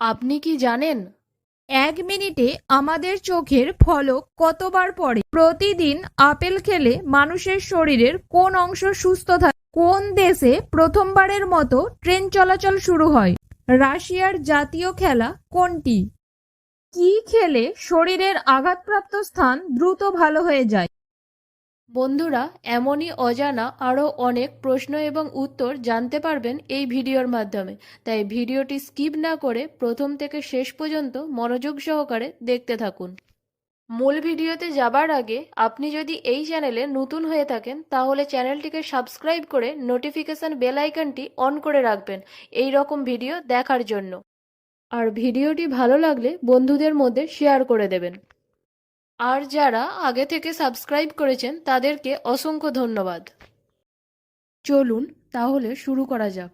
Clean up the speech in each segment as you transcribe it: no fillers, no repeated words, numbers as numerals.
আপনি কি জানেন 1 মিনিটে আমাদের চোখের পলক কতবার পড়ে? প্রতিদিন আপেল খেলে মানুষের শরীরের কোন অংশ সুস্থ থাকে? কোন দেশে প্রথমবারের মতো ট্রেন চলাচল শুরু হয়? রাশিয়ার জাতীয় খেলা কোনটি? কি খেলে শরীরের আঘাতপ্রাপ্ত স্থান দ্রুত ভালো হয়ে যায়? বন্ধুরা, এমনই অজানা আরও অনেক প্রশ্ন এবং উত্তর জানতে পারবেন এই ভিডিওর মাধ্যমে। তাই ভিডিওটি স্কিপ না করে প্রথম থেকে শেষ পর্যন্ত মনোযোগ সহকারে দেখতে থাকুন। মূল ভিডিওতে যাবার আগে আপনি যদি এই চ্যানেলে নতুন হয়ে থাকেন তাহলে চ্যানেলটিকে সাবস্ক্রাইব করে নোটিফিকেশন বেল আইকনটি অন করে রাখবেন এই রকম ভিডিও দেখার জন্য। আর ভিডিওটি ভালো লাগলে বন্ধুদের মধ্যে শেয়ার করে দেবেন। আর যারা আগে থেকে সাবস্ক্রাইব করেছেন তাদেরকে অসংখ্য ধন্যবাদ। চলুন তাহলে শুরু করা যাক।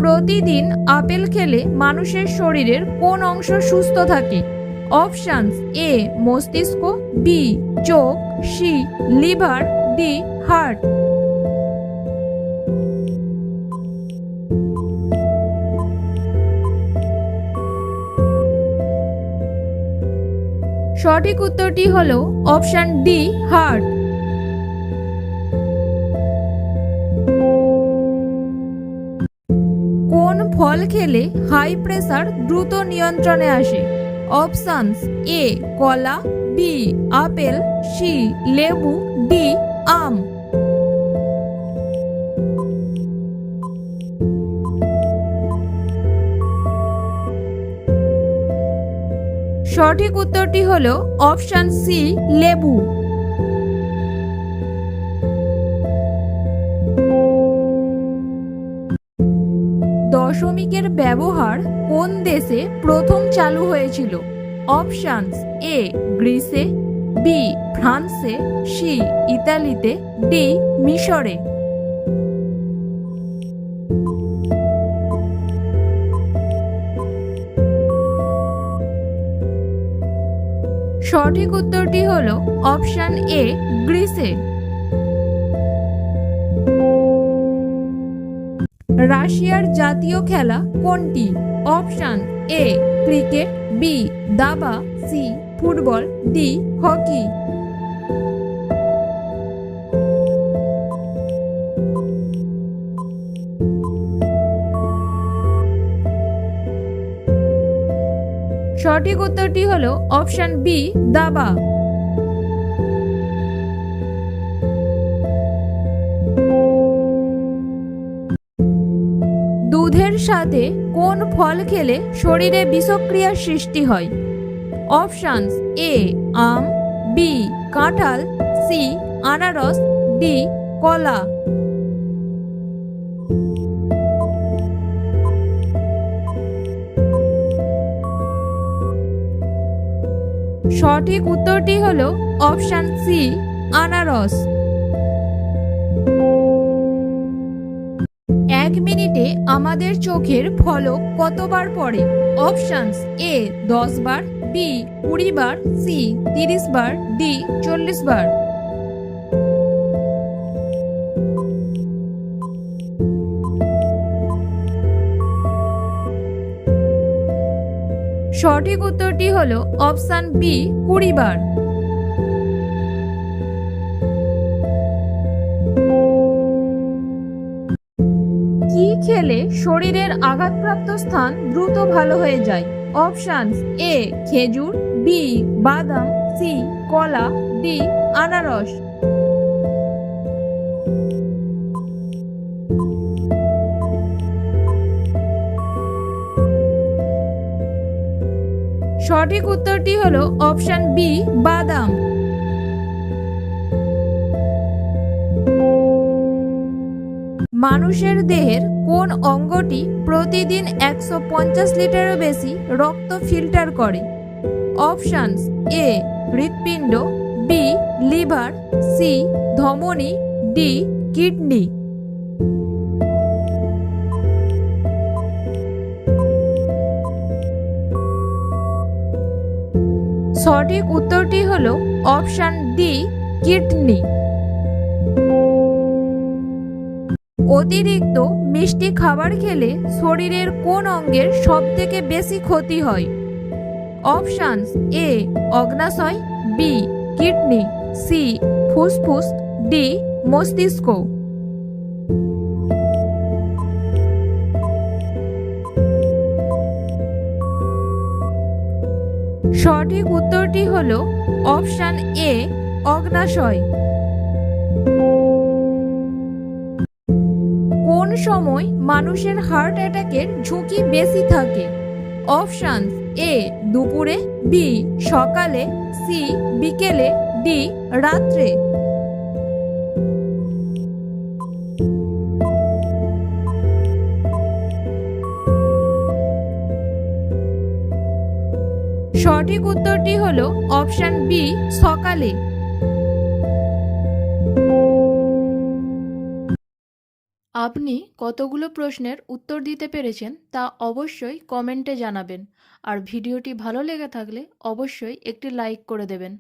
প্রতিদিন আপেল খেলে মানুষের শরীরের কোন অংশ সুস্থ থাকে? অপশনস: এ মস্তিষ্ক, বি চোখ, সি লিভার, ডি হার্ট। সঠিক উত্তরটি হলো অপশন ডি হার্ট। কোন ফল খেলে হাই প্রেসার দ্রুত নিয়ন্ত্রণে আসে? অপশনস: এ কলা, বি আপেল, সি লেবু, ডি আম। সঠিক উত্তরটি হলো অপশন সি লেবু। দশমিকের ব্যবহার কোন দেশে প্রথম চালু হয়েছিল? অপশনস: এ গ্রিসে, বি ফ্রান্সে, সি ইতালিতে, ডি মিশরে। সঠিক উত্তরটি হলো অপশন এ গ্রিসে। রাশিয়ার জাতীয় খেলা কোনটি? অপশন: এ ক্রিকেট, বি দাবা, সি ফুটবল, ডি হকি। সঠিক উত্তরটি হলো অপশন বি দাবা। দুধের সাথে কোন ফল খেলে শরীরে বিষক্রিয়ার সৃষ্টি হয়? অপশনস: এ আম, বি কাঁঠাল, সি আনারস, ডি কলা। সঠিক উত্তরটি হলো অপশন সি আনারস। 1 মিনিটে আমাদের চোখের পলক কতবার পড়ে? অপশনস: এ 10 বার, বি 20 বার, সি 30 বার, ডি 40 বার। সঠিক উত্তরটি হলো অপশন বি 20 বার। কি খেলে শরীরের আঘাতপ্রাপ্ত স্থান দ্রুত ভালো হয়ে যায়? অপশনস: এ খেজুর, বি বাদাম, সি কলা, ডি আনারস। সঠিক উত্তরটি হলো অপশন বি বাদাম। মানুষের দেহের কোন অঙ্গটি প্রতিদিন 150 লিটারেরও বেশি রক্ত ফিল্টার করে? অপশনস: এ হৃৎপিণ্ড, বি লিভার, সি ধমনী, ডি কিডনি। সঠিক উত্তরটি হলো অপশন ডি কিডনি। অতিরিক্ত মিষ্টি খাবার খেলে শরীরের কোন অঙ্গের সবথেকে বেশি ক্ষতি হয়? অপশানস: এ অগ্নাশয়, বি কিডনি, সি ফুসফুস, ডি মস্তিষ্ক। সঠিক উত্তরটি হলো অপশান এ অগ্নাশয়। কোন সময় মানুষের হার্ট অ্যাটাকের ঝুঁকি বেশি থাকে? অপশানস: এ দুপুরে, বি সকালে, সি বিকেলে, ডি রাত্রে। সঠিক উত্তরটি হলো অপশান বি সকালে। আপনি কতগুলো প্রশ্নের উত্তর দিতে পেরেছেন তা অবশ্যই কমেন্টে জানাবেন। আর ভিডিওটি ভালো লেগে থাকলে অবশ্যই একটি লাইক করে দেবেন।